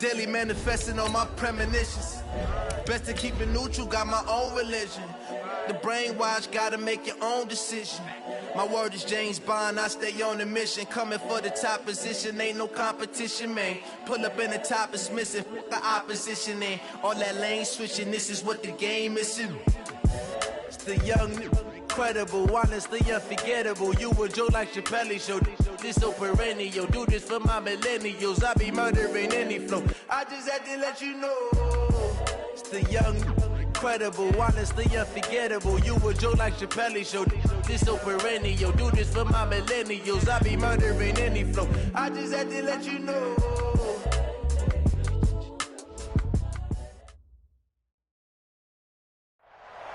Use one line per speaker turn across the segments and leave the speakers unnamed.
Daily manifesting on my premonitions. Best to keep it neutral, got my own religion. The brainwash, gotta make your own decision. My word is James Bond, I stay on the mission. Coming for the top position, ain't no competition, man. Pull up in the top, it's missing, the opposition in. All that lane switching, this is what the game is. It's the young, incredible, honestly unforgettable. You a Joe like Chappelle show. This so perennial, do this for my millennials. I be murdering any flow. I just had to let you know. It's the young, incredible, honestly unforgettable. You a Joe like Chappelle show. This so perennial, do this for my millennials. I be murdering any flow. I just had to let you know.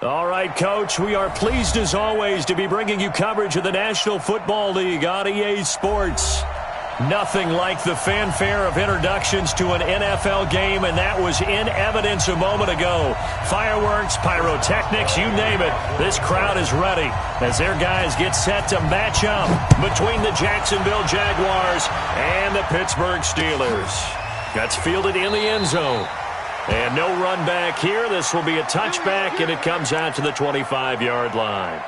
All right, Coach, we are pleased as always to be bringing you coverage of the National Football League on EA Sports. Nothing like the fanfare of introductions to an NFL game, and that was in evidence a moment ago. Fireworks, pyrotechnics, you name it. This crowd is ready as their guys get set to match up between the Jacksonville Jaguars and the Pittsburgh Steelers. That's fielded in the end zone. And no run back here. This will be a touchback, and it comes out to the 25-yard line.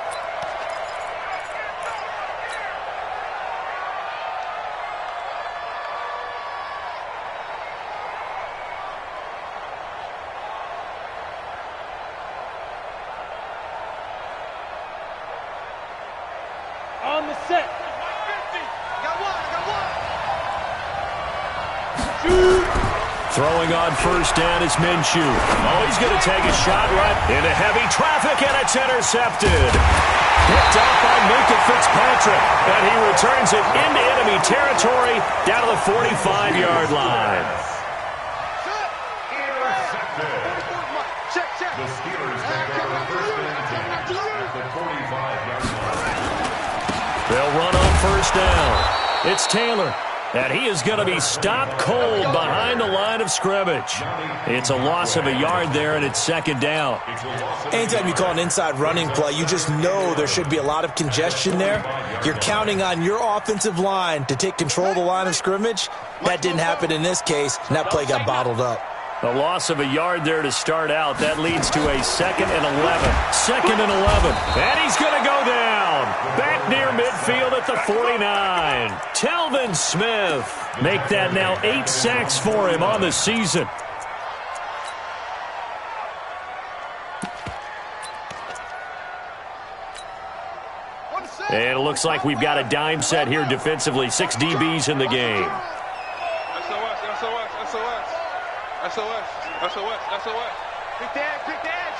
On the set.
Throwing on first down is Minshew. Oh, he's going to take a shot right into heavy traffic, and it's intercepted. Picked up by Minka Fitzpatrick, and he returns it into enemy territory down to the 45-yard line.
The Steelers take over first and 10 at the 45-yard line.
They'll run on first down. It's Taylor. And he is going to be stopped cold behind the line of scrimmage. It's a loss of a yard there, and it's second down.
Anytime you call an inside running play, you just know there should be a lot of congestion there. You're counting on your offensive line to take control of the line of scrimmage. That didn't happen in this case, and that play got bottled up.
A loss of a yard there to start out. That leads to a 2nd and 11. 2nd and 11. And he's going to go down. Back near midfield at the 49. Telvin Smith. Make that now 8 sacks for him on the season. And it looks like we've got a dime set here defensively. 6 DBs in the game.
SOS. Big dash.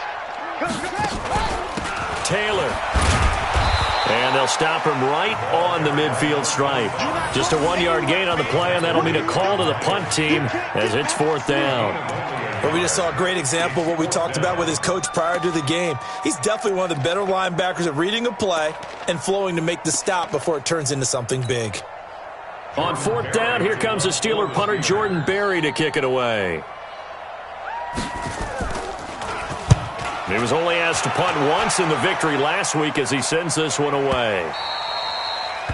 Taylor. And they'll stop him right on the midfield stripe. Just a 1-yard gain on the play, and that'll mean a call to the punt team as it's 4th down.
But we just saw a great example of what we talked about with his coach prior to the game. He's definitely one of the better linebackers at reading a play and flowing to make the stop before it turns into something big.
On 4th down, here comes the Steeler punter Jordan Berry to kick it away. He was only asked to punt once in the victory last week as he sends this one away.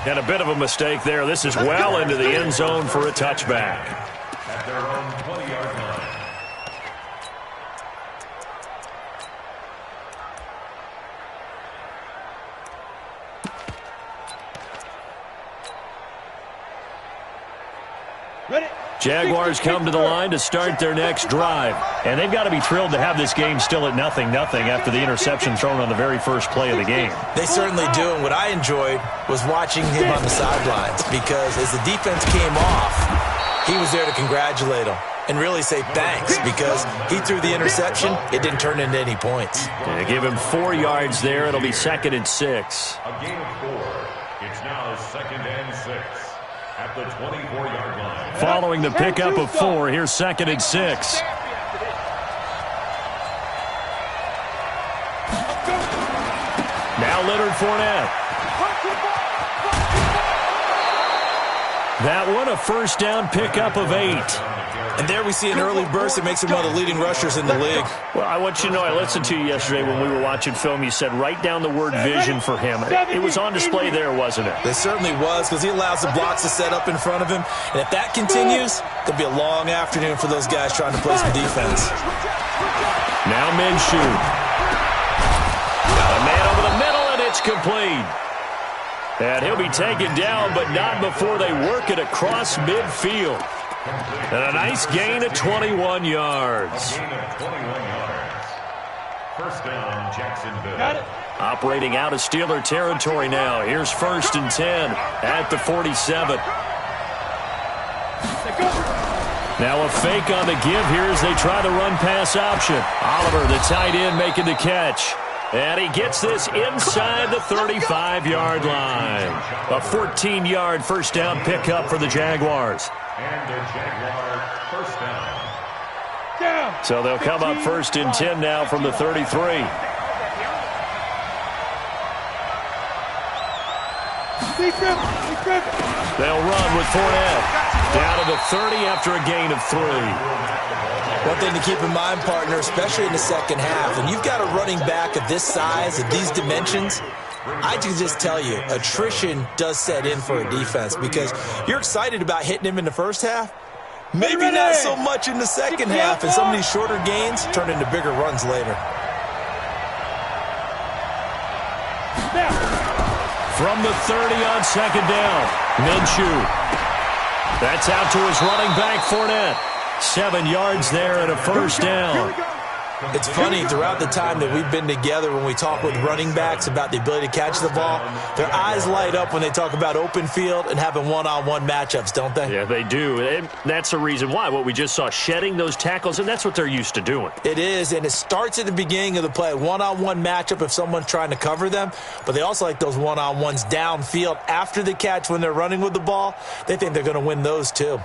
And a bit of a mistake there. This is well into the end zone for a touchback.
At their own 20-yard line.
Jaguars come to the line to start their next drive. And they've got to be thrilled to have this game still at 0-0 after the interception thrown on the very first play of the game.
They certainly do, and what I enjoyed was watching him on the sidelines because as the defense came off, he was there to congratulate them and really say thanks because he threw the interception. It didn't turn into any points.
They give him 4 yards there. It'll be 2nd and 6.
A gain of 4. It's now 2nd and 6. At the 24-yard line.
Following the pickup of 4, here's 2nd and 6. Now Leonard Fournette. That one a first down pickup of 8.
And there we see an early burst that makes him one of the leading rushers in the league.
Well, I want you to know, I listened to you yesterday when we were watching film. You said write down the word vision for him. It was on display there, wasn't it?
It certainly was, because he allows the blocks to set up in front of him. And if that continues, there'll be a long afternoon for those guys trying to play some defense.
Now Minshew. Got a man over the middle, and it's complete. And he'll be taken down, but not before they work it across midfield. And a nice gain of 21 yards.
First down, Jacksonville.
Operating out of Steeler territory now. Here's 1st and 10 at the 47. Now a fake on the give here as they try the run-pass option. Oliver, the tight end, making the catch. And he gets this inside the 35-yard line. A 14-yard first down pickup for the Jaguars.
And the Jaguar first down.
So they'll come up 1st and 10 now from the 33. They'll run with Fournette. Down to the 30 after a gain of 3.
One thing to keep in mind, partner, especially in the second half, and you've got a running back of this size, of these dimensions, I can just tell you, attrition does set in for a defense because you're excited about hitting him in the first half. Maybe not so much in the second half, and some of these shorter gains turn into bigger runs later.
From the 30 on 2nd down, Minshew. That's out to his running back, Fournette. 7 yards there and a first down.
It's funny, throughout the time that we've been together, when we talk with running backs about the ability to catch the ball, their eyes light up when they talk about open field and having one-on-one matchups, don't they?
Yeah, they do. And that's the reason why. What we just saw, shedding those tackles, and that's what they're used to doing.
It is, and it starts at the beginning of the play. One-on-one matchup if someone's trying to cover them, but they also like those one-on-ones downfield after the catch when they're running with the ball. They think they're going to win those too.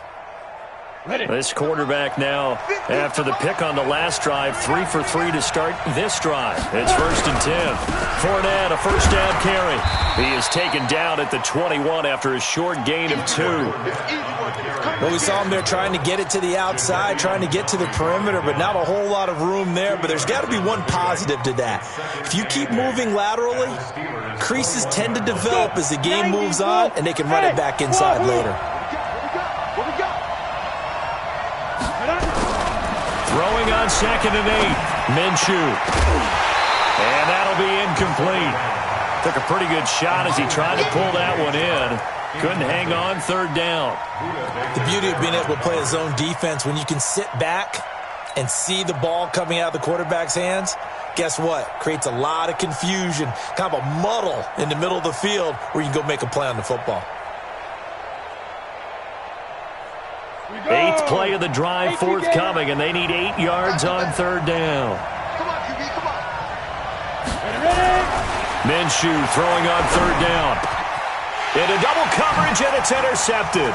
This quarterback now, after the pick on the last drive, 3 for 3 to start this drive. It's 1st and 10. Fournette, a first down carry. He is taken down at the 21 after a short gain of 2.
Well, we saw him there trying to get it to the outside, trying to get to the perimeter, but not a whole lot of room there. But there's got to be one positive to that. If you keep moving laterally, creases tend to develop as the game moves on, and they can run it back inside later.
Throwing on 2nd and 8, Minshew. And that'll be incomplete. Took a pretty good shot as he tried to pull that one in. Couldn't hang on, 3rd down.
The beauty of being able to play a zone defense, when you can sit back and see the ball coming out of the quarterback's hands, guess what? Creates a lot of confusion, kind of a muddle in the middle of the field where you can go make a play on the football.
8th play of the drive forthcoming, and they need 8 yards on 3rd down. Minshew throwing on 3rd down. Into double coverage, and it's intercepted.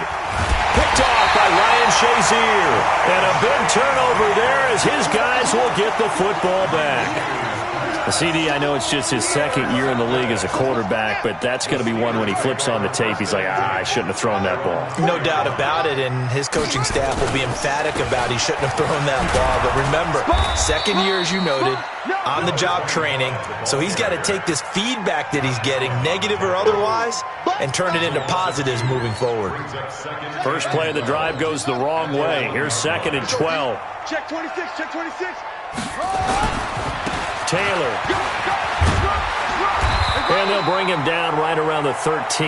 Picked off by Ryan Shazier. And a big turnover there as his guys will get the football back. CD, I know it's just his 2nd year in the league as a quarterback, but that's going to be one when he flips on the tape. He's like, I shouldn't have thrown that ball.
No doubt about it, and his coaching staff will be emphatic about he shouldn't have thrown that ball. But remember, 2nd year, as you noted, on-the-job training, so he's got to take this feedback that he's getting, negative or otherwise, and turn it into positives moving forward.
First play of the drive goes the wrong way. Here's 2nd and 12.
Check 26, check 26.
Taylor. And they'll bring him down right around the 13.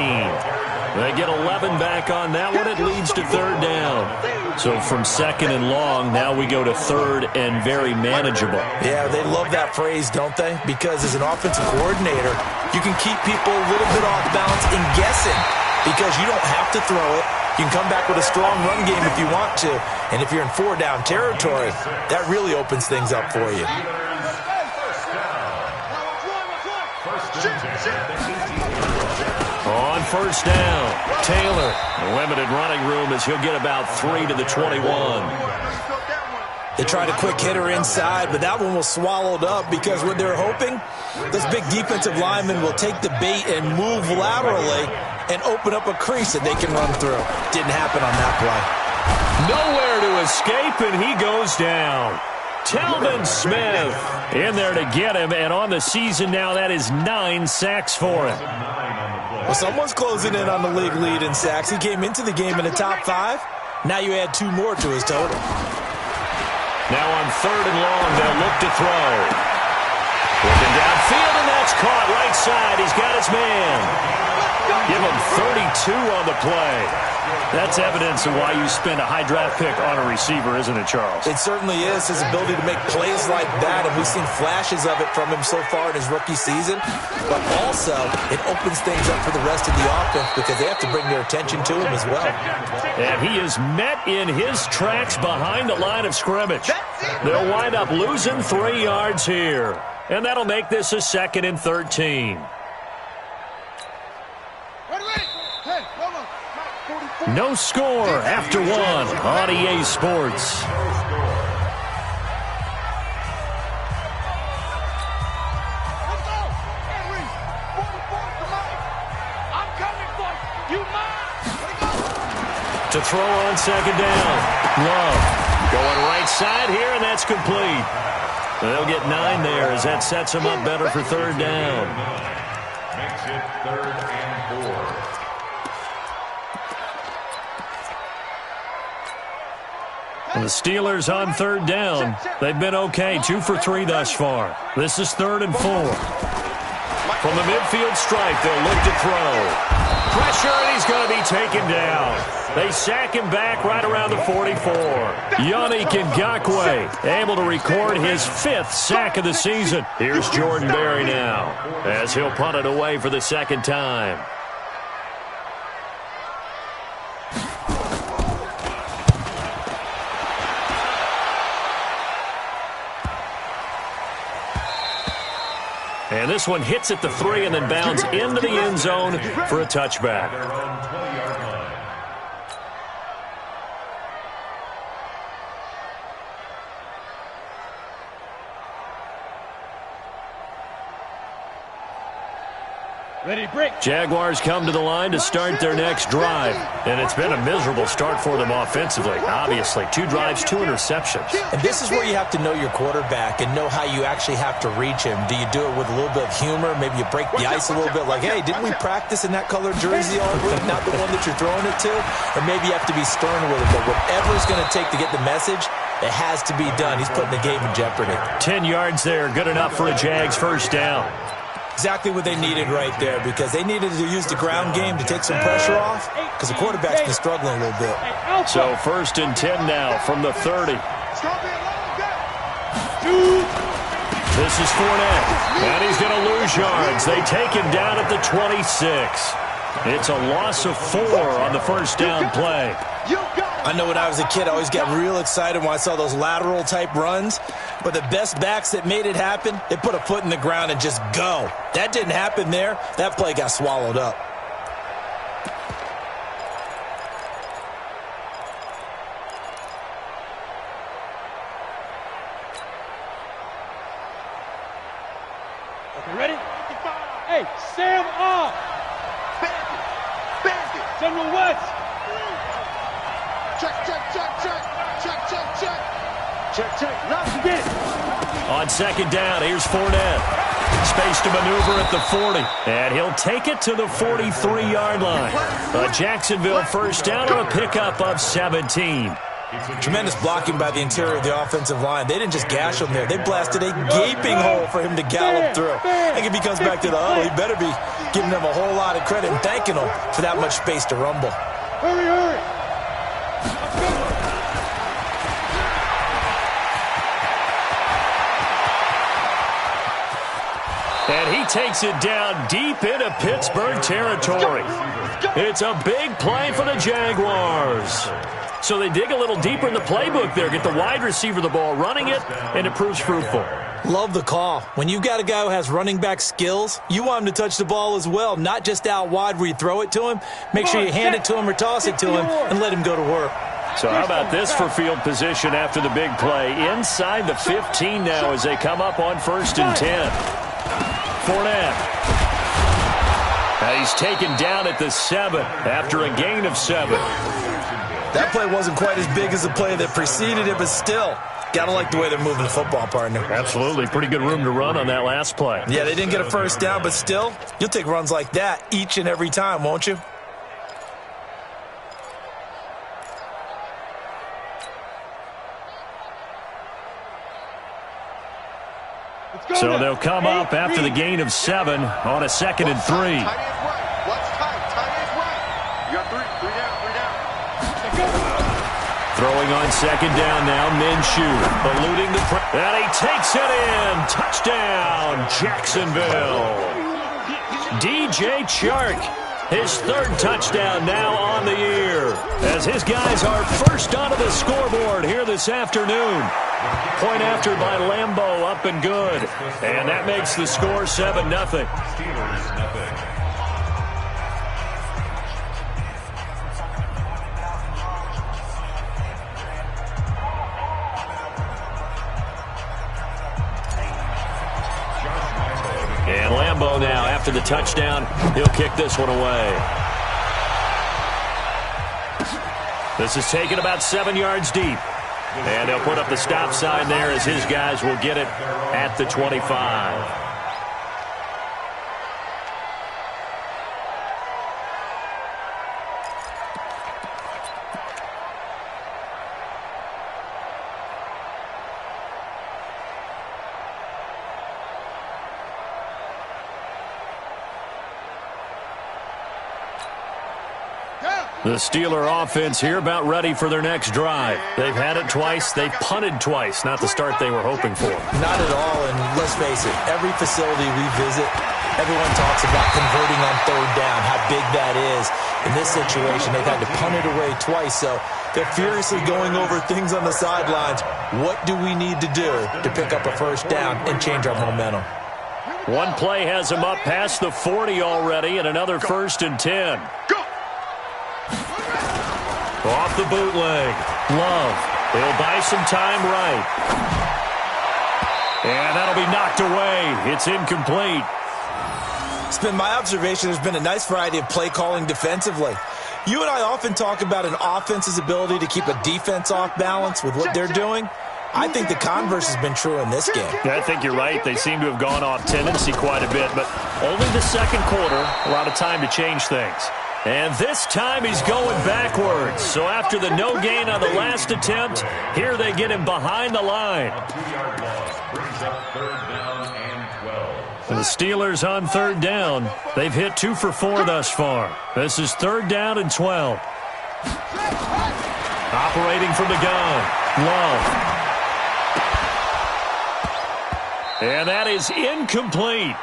They get 11 back on that one. It leads to 3rd down. So from 2nd and long, now we go to 3rd and very manageable.
Yeah, they love that phrase, don't they? Because as an offensive coordinator, you can keep people a little bit off balance and guessing because you don't have to throw it. You can come back with a strong run game if you want to. And if you're in 4-down territory, that really opens things up for you.
On 1st down, Taylor. Limited running room as he'll get about 3 to the 21.
They tried a quick hitter inside, but that one was swallowed up because what they're hoping, this big defensive lineman will take the bait and move laterally and open up a crease that they can run through. Didn't happen on that play.
Nowhere to escape, and he goes down. Talvin Smith in there to get him, and on the season now, that is 9 sacks for him.
Well, someone's closing in on the league lead in sacks. He came into the game in the top 5. Now you add 2 more to his total.
Now on 3rd and long, they'll look to throw. Looking downfield, and that's caught right side. He's got his man. Give him 32 on the play. That's evidence of why you spend a high draft pick on a receiver, isn't it, Charles?
It certainly is. His ability to make plays like that, and we've seen flashes of it from him so far in his rookie season. But also, it opens things up for the rest of the offense because they have to bring their attention to him as well.
And he is met in his tracks behind the line of scrimmage. They'll wind up losing 3 yards here. And that'll make this a 2nd and 13. No score after 1 on EA Sports. To throw on 2nd down. Love going right side here, and that's complete. They'll get 9 there as that sets them up better for 3rd down.
Makes it 3rd and 4.
And the Steelers on 3rd down. They've been okay, 2 for 3 thus far. This is 3rd and 4. From the midfield stripe, they'll look to throw. Pressure, and he's going to be taken down. They sack him back right around the 44. Yannick Ngakoue able to record his 5th sack of the season. Here's Jordan Berry now as he'll punt it away for the 2nd time. And this one hits at the 3 and then bounds into the end zone for a touchback.
Ready, break.
Jaguars come to the line to start their next drive. And it's been a miserable start for them offensively. Obviously, 2 drives, 2 interceptions.
And this is where you have to know your quarterback and know how you actually have to reach him. Do you do it with a little bit of humor? Maybe you break the ice a little bit like, hey, didn't we practice in that colored jersey all week? Not the one that you're throwing it to? Or maybe you have to be stern with it. But whatever it's going to take to get the message, it has to be done. He's putting the game in jeopardy.
10 yards there, good enough for a Jags 1st down.
Exactly what they needed right there because they needed to use the ground game to take some pressure off because the quarterback's been struggling a little bit.
So 1st and 10 now from the 30. This is Fournette, and he's going to lose yards. They take him down at the 26. It's a loss of 4 on the 1st down play.
I know when I was a kid, I always got real excited when I saw those lateral-type runs. But the best backs that made it happen, they put a foot in the ground and just go. That didn't happen there. That play got swallowed up.
Okay, ready? Hey, Sam off. General West. Check. Now get it.
On 2nd down, here's Fournette. Space to maneuver at the 40. And he'll take it to the 43-yard line. A Jacksonville 1st down on a pickup of 17.
Tremendous blocking by the interior of the offensive line. They didn't just gash him there. They blasted a gaping hole for him to gallop through. I think if he comes back to the huddle, he better be giving them a whole lot of credit and thanking them for that much space to rumble.
Hurry.
And he takes it down deep into Pittsburgh territory. It's a big play for the Jaguars. So they dig a little deeper in the playbook there, get the wide receiver the ball, running it, and it proves fruitful.
Love the call. When you've got a guy who has running back skills, you want him to touch the ball as well, not just out wide where you throw it to him. Make sure you hand it to him or toss it to him and let him go to work.
So how about this for field position after the big play? Inside the 15 now as they come up on 1st and 10. Fournette. He's taken down at the 7 after a gain of 7.
That play wasn't quite as big as the play that preceded it, but still, gotta like the way they're moving the football, partner.
Absolutely. Pretty good room to run on that last play.
Yeah, they didn't get a first down, but still, you'll take runs like that each and every time, won't you?
So they'll come up after the gain of 7 on a 2nd and 3.
Tight end's right. What's tight? Tight end's right. You got three down.
Throwing on 2nd down now, Minshew eluding the and he takes it in. Touchdown, Jacksonville. DJ Chark, his 3rd touchdown now on the year, as his guys are first onto the scoreboard here this afternoon. Point after by Lambeau, up and good. And that makes the score 7-0. And Lambeau now, after the touchdown, he'll kick this one away. This is taken about 7 yards deep. And they'll put up the stop sign there as his guys will get it at the 25. The Steeler offense here about ready for their next drive. They've had it twice. They've punted twice. Not the start they were hoping for.
Not at all, and let's face it, every facility we visit, everyone talks about converting on 3rd down, how big that is. In this situation, they've had to punt it away twice, so they're furiously going over things on the sidelines. What do we need to do to pick up a first down and change our momentum?
One play has them up past the 40 already, and another 1st and 10. Off the bootleg. Love. He'll buy some time right. And that'll be knocked away. It's incomplete.
It's been my observation there's been a nice variety of play calling defensively. You and I often talk about an offense's ability to keep a defense off balance with what they're doing. I think the converse has been true in this game.
Yeah, I think you're right. They seem to have gone off tendency quite a bit, but only the 2nd quarter, a lot of time to change things. And this time he's going backwards. So after the no gain on the last attempt, here they get him behind the line. The Steelers on 3rd down. They've hit 2 for 4 thus far. This is 3rd down and 12. Operating from the gun. Love. And that is incomplete.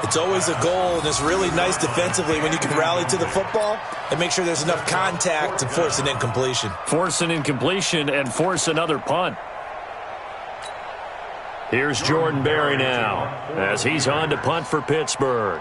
It's always a goal, and it's really nice defensively when you can rally to the football and make sure there's enough contact to force an incompletion.
Force an incompletion and force another punt. Here's Jordan Berry now as he's on to punt for Pittsburgh.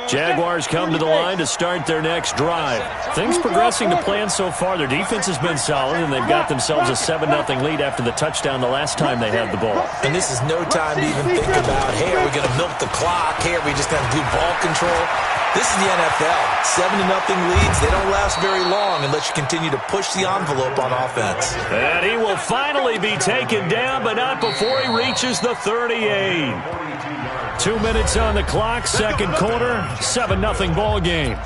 Jaguars come to the line to start their next drive. Things progressing to plan so far. Their defense has been solid, and they've got themselves a 7-0 lead after the touchdown the last time they had the ball.
And this is no time to even think about, hey, are we going to milk the clock? Hey, are we just going to do ball control? This is the NFL. 7-0 leads, they don't last very long unless you continue to push the envelope on offense.
And he will finally be taken down, but not before he reaches the 38. 2 minutes on the clock, 2nd quarter, 7-0 ball game.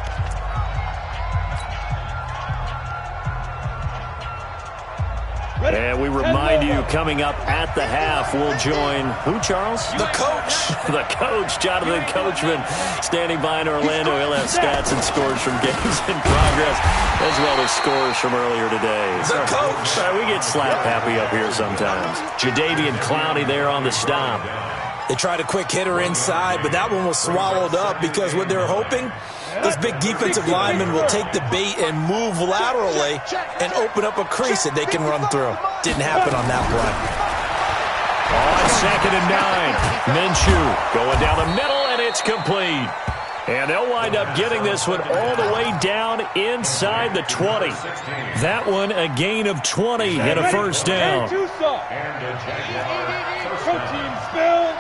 And we remind you, coming up at the half, we'll join who, Charles?
The coach.
The coach, Jonathan Coachman, standing by in Orlando. He'll have stats and scores from games in progress, as well as scores from earlier today.
The coach.
We get slap happy up here sometimes. Jadeveon Clowney there on the stop.
They tried a quick hitter inside, but that one was swallowed up because what they're hoping, those big defensive linemen will take the bait and move laterally and open up a crease that they can run through. Didn't happen on that play.
On 2nd and 9, Minshew going down the middle, and it's complete. And they'll wind up getting this one all the way down inside the 20. That one a gain of 20 and a first down.
Protein spill.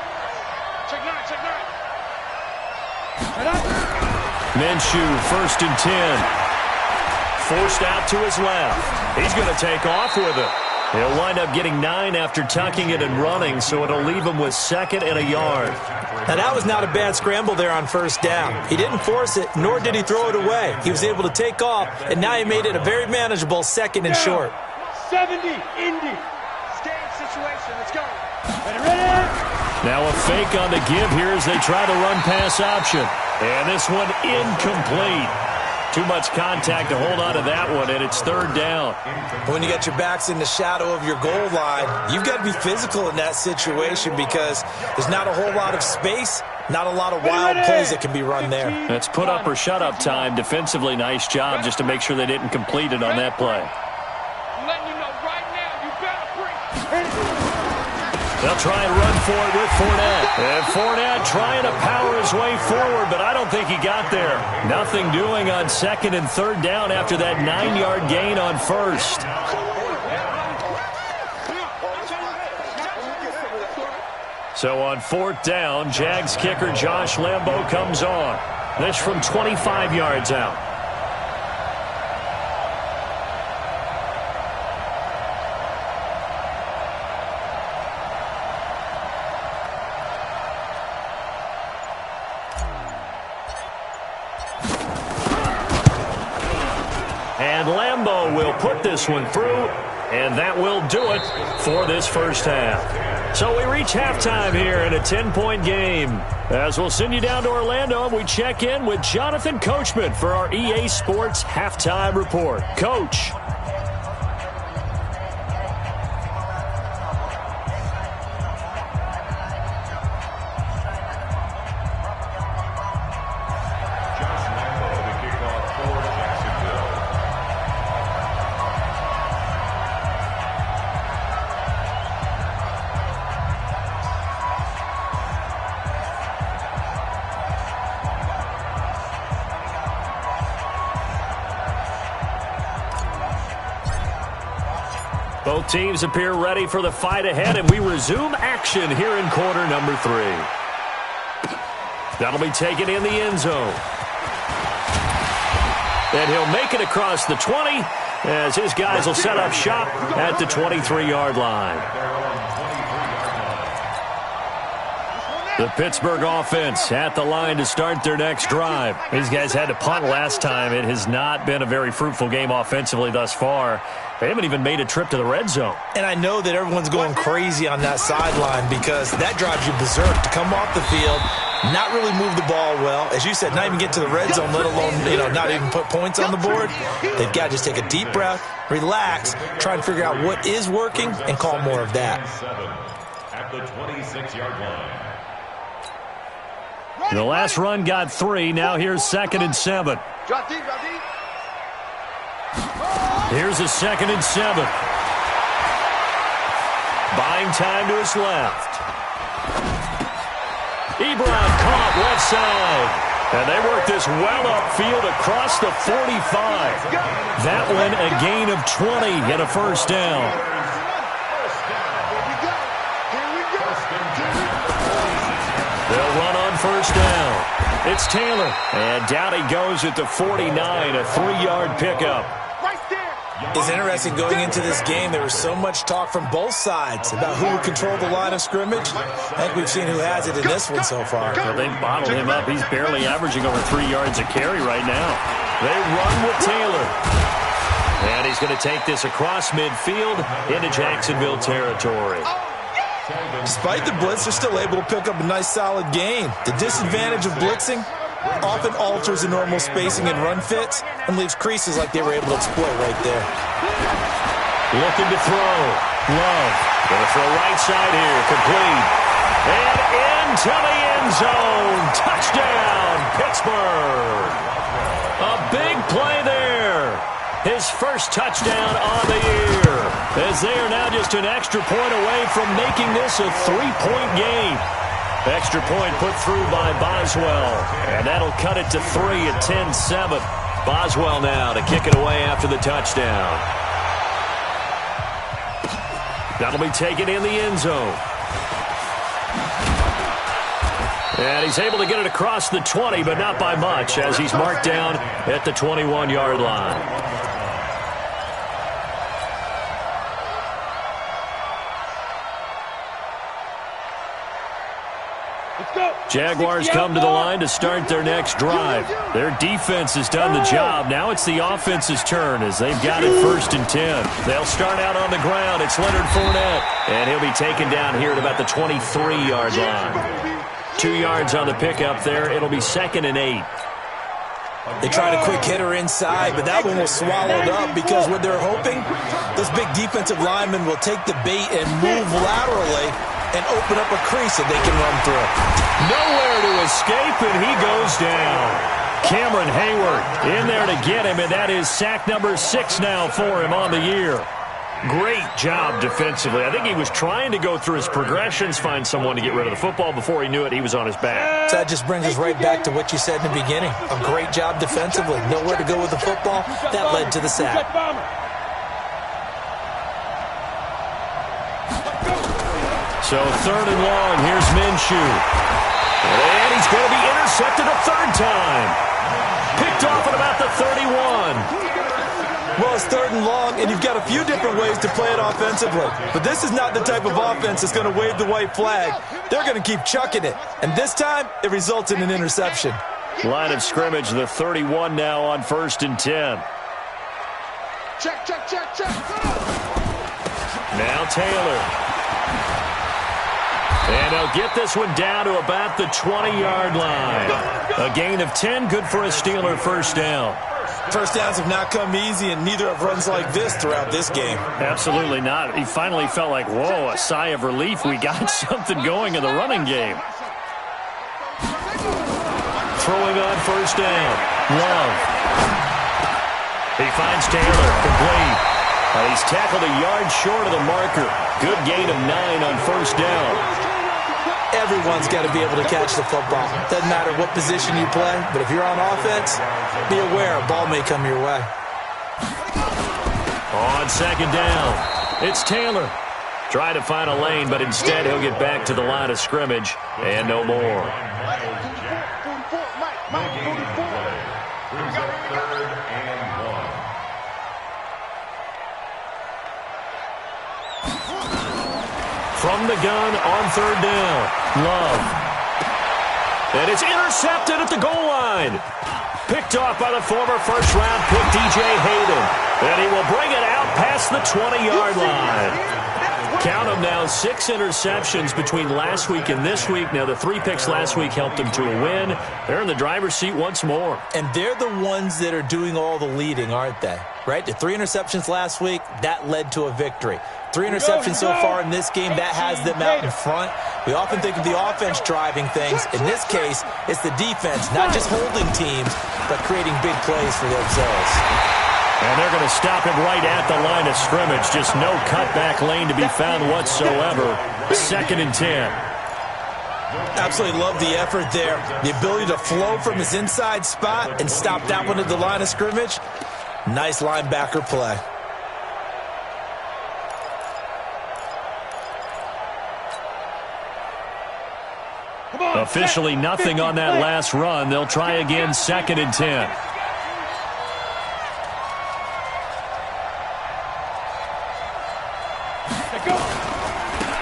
Minshew, 1st and 10. Forced out to his left. He's going to take off with it. He'll wind up getting 9 after tucking it and running, so it'll leave him with 2nd and a yard.
Now, that was not a bad scramble there on 1st down. He didn't force it, nor did he throw it away. He was able to take off, and now he made it a very manageable 2nd and short.
70, Indy.
Game situation. Let's go.
Ready?
Now a fake on the give here as they try the run-pass option. And this one incomplete. Too much contact to hold on to that one, and it's 3rd down.
When you got your backs in the shadow of your goal line, you've got to be physical in that situation because there's not a whole lot of space, not a lot of wild plays that can be run there.
That's put up or shut up time. Defensively, nice job just to make sure they didn't complete it on that play.
I'm letting you know right now, you better bring.
They'll try and run for it with Fournette. And Fournette trying to power his way forward, but I don't think he got there. Nothing doing on 2nd and 3rd down after that 9-yard gain on 1st. So on 4th down, Jags kicker Josh Lambo comes on. This from 25 yards out. And Lambo will put this one through, and that will do it for this 1st half. So we reach halftime here in a 10-point game. As we'll send you down to Orlando, and we check in with Jonathan Coachman for our EA Sports Halftime Report. Coach. Both teams appear ready for the fight ahead, and we resume action here in quarter number 3. That'll be taken in the end zone. And he'll make it across the 20 as his guys will set up shop at the 23-yard line. The Pittsburgh offense at the line to start their next drive. These guys had to punt last time. It has not been a very fruitful game offensively thus far. They haven't even made a trip to the red zone.
And I know that everyone's going crazy on that sideline because that drives you berserk to come off the field, not really move the ball well. As you said, not even get to the red zone, let alone, not even put points on the board. They've got to just take a deep breath, relax, try and figure out what is working, and call more of that.
At the 26-yard line.
The last run got 3. Now here's 2nd and 7.
Drop deep, drop deep.
Here's a 2nd and 7. Buying time to his left. Ebron caught left side. And they work this well upfield across the 45. That one a gain of 20 and a 1st down. They'll run on 1st down. It's Taylor. And down he goes at the 49, a 3-yard pickup.
It's interesting going into this game. There was so much talk from both sides about who would control the line of scrimmage. I think we've seen who has it in this one so far.
Well, they bottled him up. He's barely averaging over 3 yards a carry right now. They run with Taylor. And he's going to take this across midfield into Jacksonville territory.
Despite the blitz, they're still able to pick up a nice solid gain. The disadvantage of blitzing often alters the normal spacing and run fits and leaves creases like they were able to exploit right there.
Looking to throw. Love. Going to throw right side here. Complete. And into the end zone. Touchdown, Pittsburgh. A big play there. His first touchdown on the year. As they are now just an extra point away from making this a 3-point game. Extra point put through by Boswell. And that'll cut it to 3 at 10-7. Boswell now to kick it away after the touchdown. That'll be taken in the end zone. And he's able to get it across the 20, but not by much, as he's marked down at the 21-yard line. Jaguars come to the line to start their next drive. Their defense has done the job. Now it's the offense's turn as they've got it 1st and 10. They'll start out on the ground. It's Leonard Fournette, and he'll be taken down here at about the 23-yard line. 2 yards on the pickup there. It'll be 2nd and 8.
They tried a quick hitter inside, but that one was swallowed up because what they're hoping, those big defensive linemen will take the bait and move laterally and open up a crease that they can run through.
Nowhere to escape, and he goes down. Cameron Hayward in there to get him, and that is sack number 6 now for him on the year. Great job defensively. I think he was trying to go through his progressions, find someone to get rid of the football. Before he knew it, he was on his back.
So that just brings us right back to what you said in the beginning. A great job defensively. Nowhere to go with the football. That led to the sack.
So 3rd and long, here's Minshew. And he's going to be intercepted a 3rd time. Picked off at about the 31.
Well, it's 3rd and long, and you've got a few different ways to play it offensively. But this is not the type of offense that's going to wave the white flag. They're going to keep chucking it. And this time, it results in an interception.
Line of scrimmage, the 31 now on 1st and 10.
Check.
Now Taylor. And they'll get this one down to about the 20-yard line. A gain of 10, good for a Steeler 1st down.
First downs have not come easy, and neither have runs like this throughout this game.
Absolutely not. He finally felt like, whoa, a sigh of relief. We got something going in the running game. Throwing on 1st down. Love. He finds Taylor, complete. He's tackled a yard short of the marker. Good gain of 9 on 1st down.
Everyone's got to be able to catch the football. Doesn't matter what position you play, but if you're on offense, be aware a ball may come your way.
On 2nd down, it's Taylor. Try to find a lane, but instead he'll get back to the line of scrimmage and no more. From the gun on 3rd down, Love. And it's intercepted at the goal line. Picked off by the former 1st-round pick, DJ Hayden. And he will bring it out past the 20-yard line. Count them now, 6 interceptions between last week and this week. Now, the 3 picks last week helped him to a win. They're in the driver's seat once more.
And they're the ones that are doing all the leading, aren't they? Right? The 3 interceptions last week, that led to a victory. 3 interceptions so far in this game, that has them out in front. We often think of the offense driving things. In this case, it's the defense, not just holding teams, but creating big plays for themselves.
And they're going to stop him right at the line of scrimmage. Just no cutback lane to be found whatsoever. 2nd and 10.
Absolutely love the effort there. The ability to flow from his inside spot and stop that one at the line of scrimmage. Nice linebacker play.
Officially nothing on that last run. They'll try again, 2nd and 10.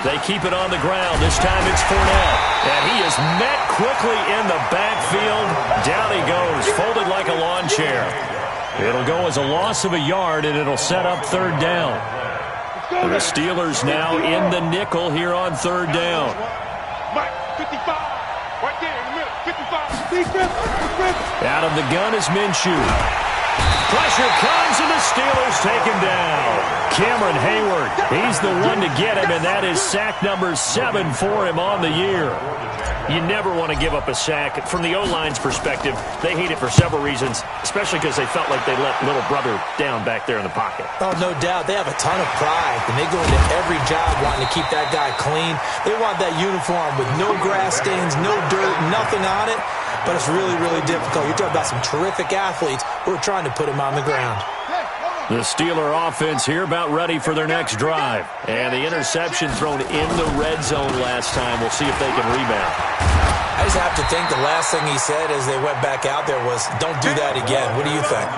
They keep it on the ground. This time it's Fournette. And he is met quickly in the backfield. Down he goes, folded like a lawn chair. It'll go as a loss of a yard, and it'll set up 3rd down. The Steelers now in the nickel here on 3rd down.
55. Right there in the middle. 55.
Out of the gun is Minshew. Pressure comes, and the Steelers take him down. Cameron Hayward, he's the one to get him, and that is sack number 7 for him on the year. You never want to give up a sack. From the O-line's perspective, they hate it for several reasons, especially because they felt like they let little brother down back there in the pocket.
Oh, no doubt. They have a ton of pride, and they go into every job wanting to keep that guy clean. They want that uniform with no grass stains, no dirt, nothing on it. But it's really, really difficult. You're talking about some terrific athletes who are trying to put him on the ground.
The Steeler offense here about ready for their next drive. And the interception thrown in the red zone last time. We'll see if they can rebound.
I just have to think the last thing he said as they went back out there was, don't do that again. What do you think?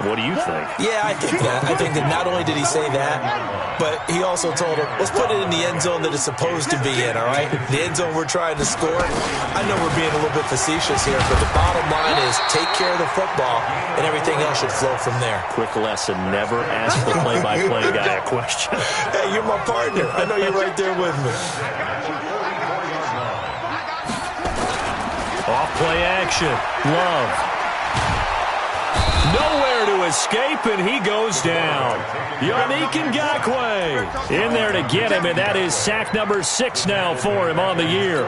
What do you think?
Yeah, I think that. I think that not only did he say that, but he also told him, let's put it in the end zone that it's supposed to be in, all right? The end zone we're trying to score. I know we're being a little bit facetious here, but the bottom line is take care of the football, and everything else should flow from there.
Quick lesson, never ask the play-by-play guy a question.
Hey, you're my partner. I know you're right there with me.
Off-play action. Love. Nowhere to escape, and he goes down. Yannick Ngakoue in there to get him, and that is sack number 6 now for him on the year.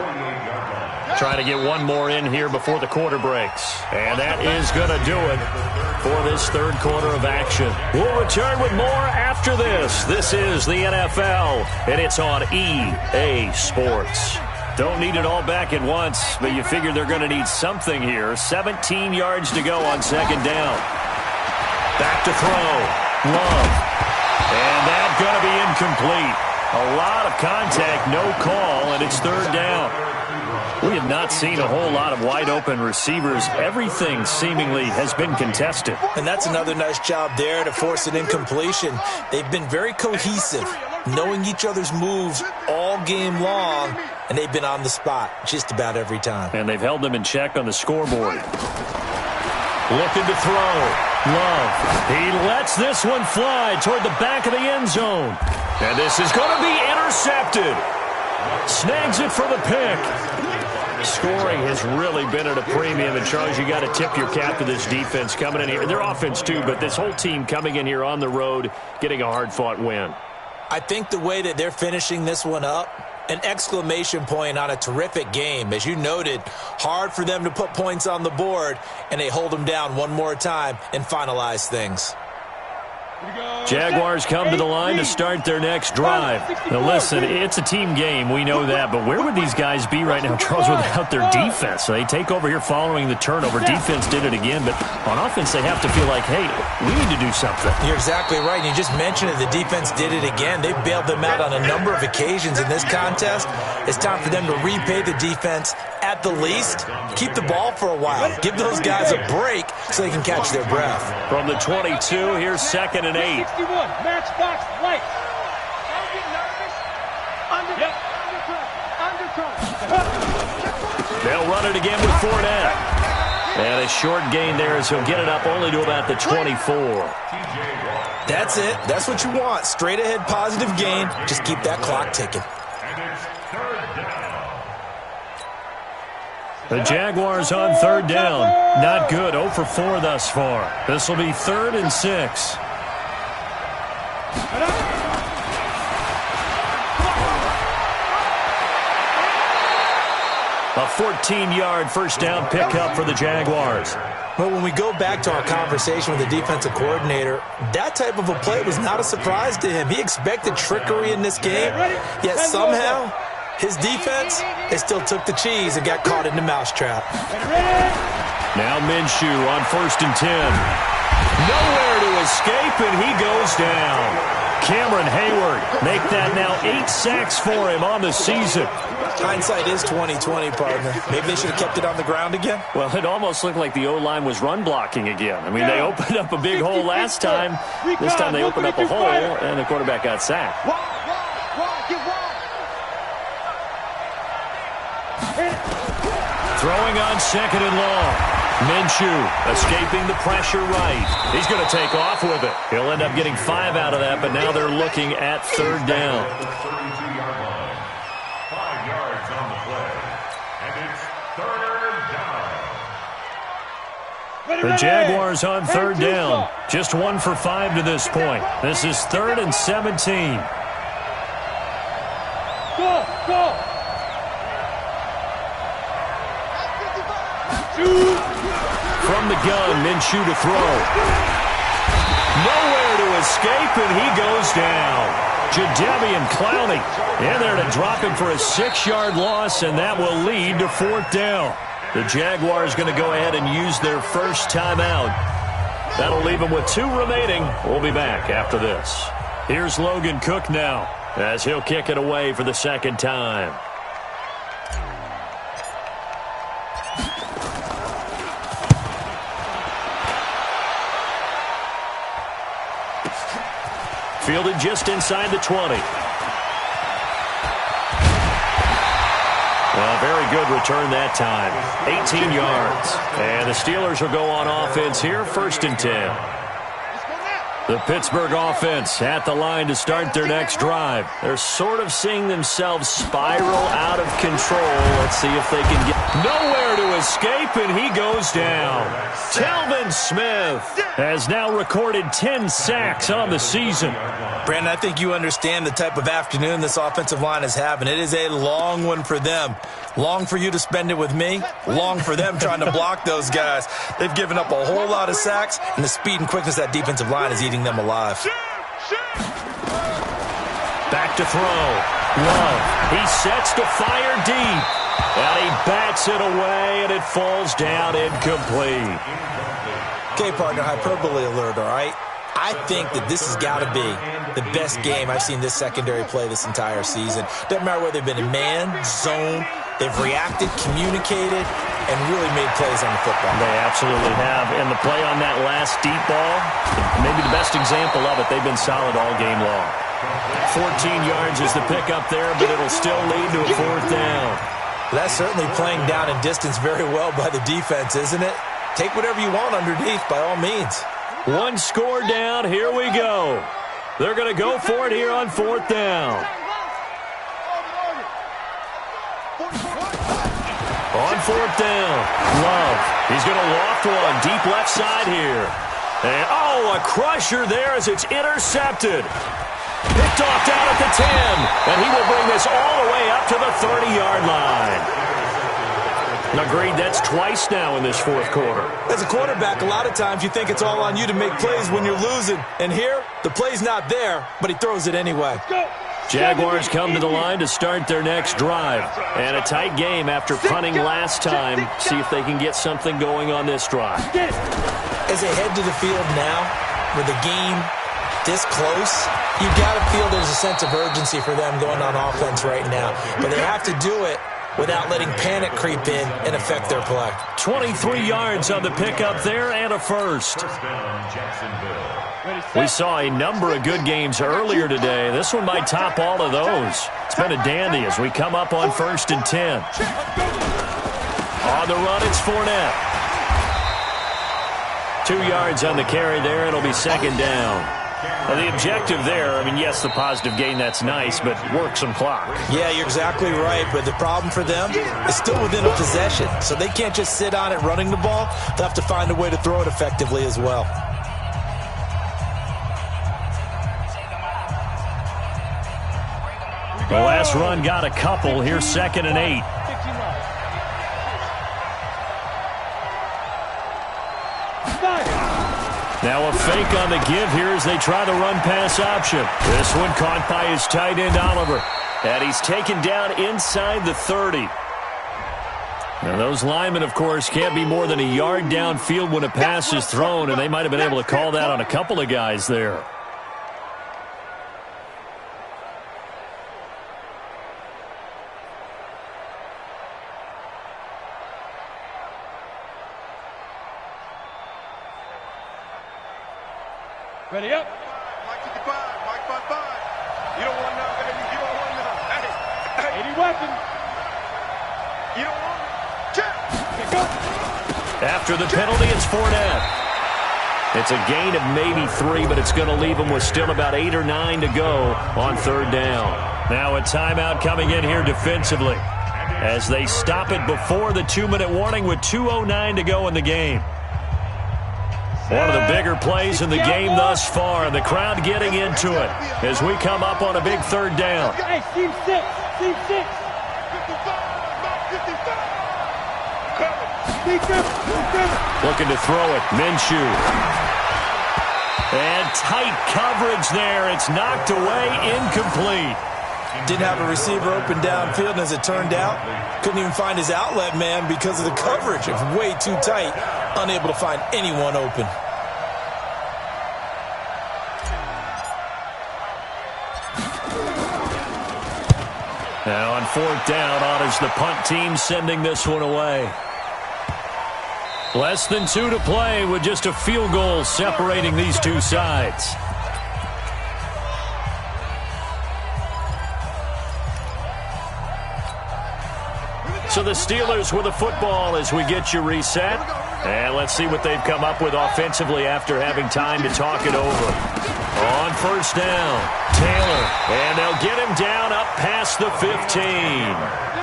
Trying to get one more in here before the quarter breaks. And that is going to do it for this third quarter of action. We'll return with more after this. This is the NFL, and it's on EA Sports. Don't need it all back at once, but you figure they're going to need something here. 17 yards to go on second down. Back to throw. Love. And that's going to be incomplete. A lot of contact, no call, and it's third down. We have not seen a whole lot of wide-open receivers. Everything seemingly has been contested.
And that's another nice job there to force an incompletion. They've been very cohesive, knowing each other's moves all game long, and they've been on the spot just about every time.
And they've held them in check on the scoreboard. Looking to throw. Love. He lets this one fly toward the back of the end zone. And this is going to be intercepted. Snags it for the pick. Scoring has really been at a premium, and Charles, you got to tip your cap to this defense coming in here. Their offense too, but this whole team coming in here on the road, getting a hard-fought win.
I think the way that they're finishing this one up, an exclamation point on a terrific game. As you noted, hard for them to put points on the board, and they hold them down one more time and finalize things.
Jaguars come to the line to start their next drive. Now listen, it's a team game, we know that, but where would these guys be right now, Charles, without their defense? So they take over here following the turnover. Defense did it again, but on offense they have to feel like, hey, we need to do something.
You're exactly right. You just mentioned it. The defense did it again. They bailed them out on a number of occasions in this contest. It's time for them to repay the defense at the least. Keep the ball for a while. Give those guys a break so they can catch their breath.
From the 22, here's 2nd and 8.
61, match box, right. Don't get nervous.
They'll run it again with Fournette. And a short gain there as he'll get it up only to about the 24.
That's it. That's what you want. Straight ahead positive gain. Just keep that clock ticking.
The Jaguars on third down. Not good. 0 for 4 thus far. This will be 3rd and 6. A 14-yard first down pickup for the Jaguars.
But when we go back to our conversation with the defensive coordinator, that type of a play was not a surprise to him. He expected trickery in this game, yet somehow his defense, they still took the cheese and got caught in the mousetrap.
Now Minshew on 1st and 10. Nowhere to escape, and he goes down. Cameron Hayward make that now 8 sacks for him on the season.
Hindsight is 20/20, partner. Maybe they should have kept it on the ground again.
Well, it almost looked like the O-line was run blocking again. I mean, they opened up a big hole last time. This time they opened up a hole, and the quarterback got sacked. Throwing on 2nd and long. Minshew escaping the pressure right. He's going to take off with it. He'll end up getting 5 out of that, but now they're looking at 3rd down.
32-yard line. 5 yards on the play. And it's 3rd down.
The Jaguars on 3rd down. Just 1 for 5 to this point. This is 3rd and 17.
Go!
From the gun, Minshew to throw. Nowhere to escape, and he goes down. Jadeveon Clowney in there to drop him for a 6-yard loss, and that will lead to 4th down. The Jaguars going to go ahead and use their first timeout. That'll leave them with 2 remaining. We'll be back after this. Here's Logan Cook now as he'll kick it away for the 2nd time. fielded just inside the 20. Well, very good return that time. 18 yards. And the Steelers will go on offense here, 1st and 10. The Pittsburgh offense at the line to start their next drive. They're sort of seeing themselves spiral out of control. Let's see if they can get nowhere to escape, and he goes down. Telvin Smith has now recorded 10 sacks on the season.
Brandon, I think you understand the type of afternoon this offensive line is having. It is a long one for them. Long for you to spend it with me. Long for them trying to block those guys. They've given up a whole lot of sacks, and the speed and quickness of that defensive line is eating them alive.
Back to throw. Love. He sets to fire deep. And he bats it away, and it falls down incomplete.
Okay, partner, hyperbole alert, all right? I think that this has got to be the best game I've seen this secondary play this entire season. Doesn't matter whether they've been in man, zone, they've reacted, communicated, and really made plays on the football.
They absolutely have. And the play on that last deep ball, maybe the best example of it, they've been solid all game long. 14 yards is the pickup there, but it'll still lead to a 4th down.
That's certainly playing down in distance very well by the defense, isn't it? Take whatever you want underneath, by all means.
1 score down. Here we go. They're going to go for it here on 4th down. On 4th down, Love. He's going to loft one deep left side here. And, a crusher there as it's intercepted. Picked off down at the 10. And he will bring this all the way up to the 30-yard line. Agreed, that's twice now in this 4th quarter.
As a quarterback, a lot of times you think it's all on you to make plays when you're losing. And here, the play's not there, but he throws it anyway.
Jaguars come to the line to start their next drive. And a tight game after punting last time. See if they can get something going on this drive.
As they head to the field now, with the game this close, you've got to feel there's a sense of urgency for them going on offense right now. But they have to do it without letting panic creep in and affect their play.
23 yards on the pickup there and a 1st. We saw a number of good games earlier today. This one might top all of those. It's been a dandy as we come up on 1st and 10. On the run, it's Fournette. 2 yards on the carry there. It'll be 2nd down. Well, the objective there, I mean, yes, the positive gain, that's nice, but work some clock.
Yeah, you're exactly right, but the problem for them is still within a possession, so they can't just sit on it running the ball. They'll have to find a way to throw it effectively as well.
The last run got a couple. Here's 2nd and 8. Now a fake on the give here as they try the run-pass option. This one caught by his tight end, Oliver. And he's taken down inside the 30. Now those linemen, of course, can't be more than a yard downfield when a pass is thrown, and they might have been able to call that on a couple of guys there.
Ready up.
Mike 55, Mike 55. You don't want none, baby. You don't want none. Hey.
80 weapon.
You don't want none. Check.
Pick up.
After the penalty, it's Fournette. It's a gain of maybe 3, but it's going to leave them with still about 8 or 9 to go on 3rd down. Now a timeout coming in here defensively as they stop it before the 2-minute warning with 2:09 to go in the game. One of the bigger plays in the game thus far, and the crowd getting into it as we come up on a big 3rd down.
Hey, team 6. Team 6.
55, Mike 55.
Looking to throw it. Minshew. And tight coverage there. It's knocked away, incomplete.
Didn't have a receiver open downfield, and as it turned out, couldn't even find his outlet man because of the coverage. It was way too tight, unable to find anyone open.
Now on 4th down, on is the punt team sending this one away. Less than 2 to play with just a field goal separating these two sides. So the Steelers with the football as we get you reset. And let's see what they've come up with offensively after having time to talk it over. On first down, Taylor. And they'll get him down up past the 15.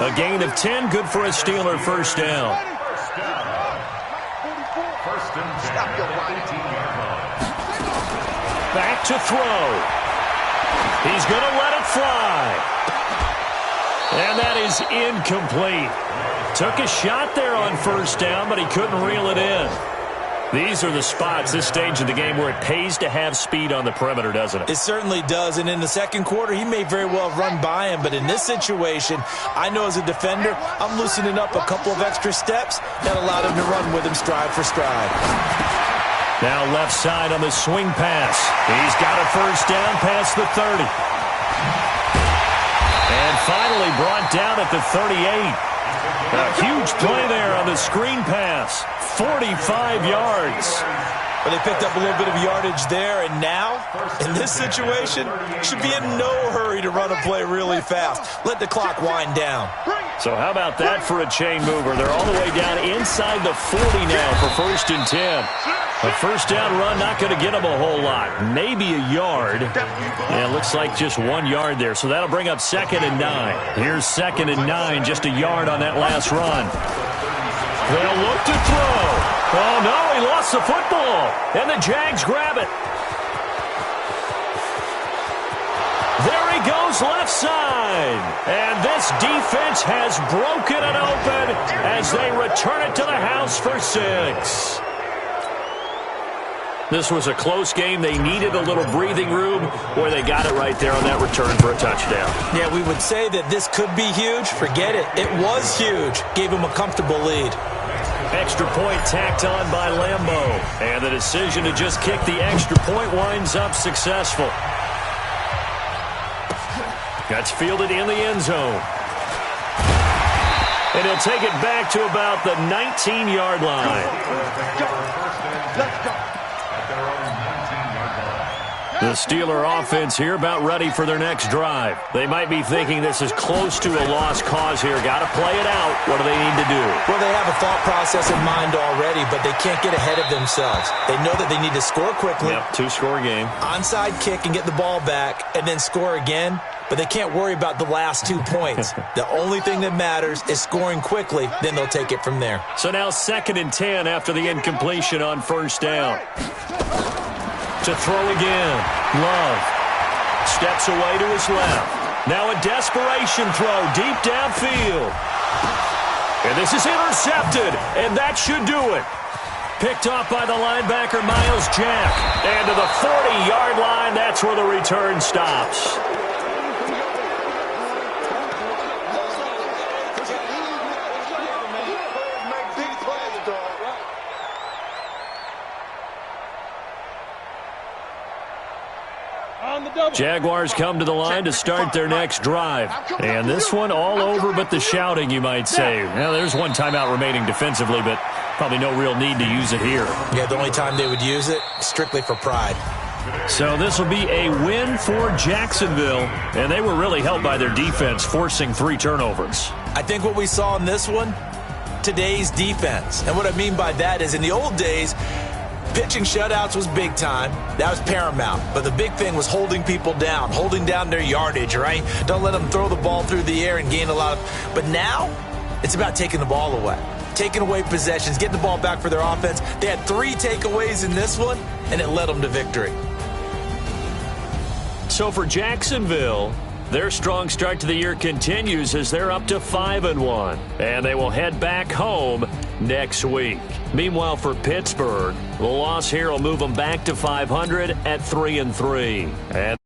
A gain of 10, good for a Steeler first down.
First and 10.
Back to throw. He's going to let it fly. And that is incomplete. Took a shot there on first down, but he couldn't reel it in. These are the spots, this stage of the game, where it pays to have speed on the perimeter, doesn't it?
It certainly does, and in the second quarter, he may very well have run by him, but in this situation, I know as a defender, I'm loosening up a couple of extra steps that allowed him to run with him stride for stride.
Now left side on the swing pass. He's got a first down past the 30. And finally brought down at the 38. A huge play there on the screen pass. 45 yards.
But they picked up a little bit of yardage there, and now, in this situation, should be in no hurry to run a play really fast. Let the clock wind down.
So how about that for a chain mover? They're all the way down inside the 40 now for first and 10. A first down run not going to get them a whole lot. Maybe a yard. Yeah, it looks like just 1 yard there. So that'll bring up second and 9. Here's second and 9, just a yard on that last run. They'll look to throw. Oh, no, he lost the football. And the Jags grab it. There he goes left side. And this defense has broken it open as they return it to the house for 6. This was a close game. They needed a little breathing room, where they got it right there on that return for a touchdown.
Yeah, we would say that this could be huge. Forget it. It was huge. Gave him a comfortable lead.
Extra point tacked on by Lambeau. And the decision to just kick the extra point winds up successful. That's fielded in the end zone. And he'll take it back to about the 19-yard line.
Let's go.
The Steeler offense here about ready for their next drive. They might be thinking this is close to a lost cause here. Got to play it out. What do they need to do?
Well, they have a thought process in mind already, but they can't get ahead of themselves. They know that they need to score quickly.
Yep, 2-score game.
Onside kick and get the ball back and then score again. But they can't worry about the last 2 points. The only thing that matters is scoring quickly. Then they'll take it from there.
So now second and 10 after the incompletion on first down. To throw again. Love steps away to his left. Now a desperation throw deep downfield. And this is intercepted, and that should do it. Picked off by the linebacker, Miles Jack. And to the 40-yard line, that's where the return stops. Jaguars come to the line to start their next drive. And this one all over but the shouting, you might say. Now, there's one timeout remaining defensively, but probably no real need to use it here.
Yeah, the only time they would use it, strictly for pride.
So this will be a win for Jacksonville, and they were really helped by their defense, forcing 3 turnovers.
I think what we saw in this one, today's defense. And what I mean by that is in the old days, pitching shutouts was big time. That was paramount. But the big thing was holding people down, holding down their yardage, right? Don't let them throw the ball through the air and gain a lot of... But now, it's about taking the ball away. Taking away possessions, getting the ball back for their offense. They had 3 takeaways in this one, and it led them to victory.
So for Jacksonville, their strong start to the year continues as they're up to 5-1. And they will head back home next week. Meanwhile, for Pittsburgh, the loss here will move them back to 500 at 3-3. And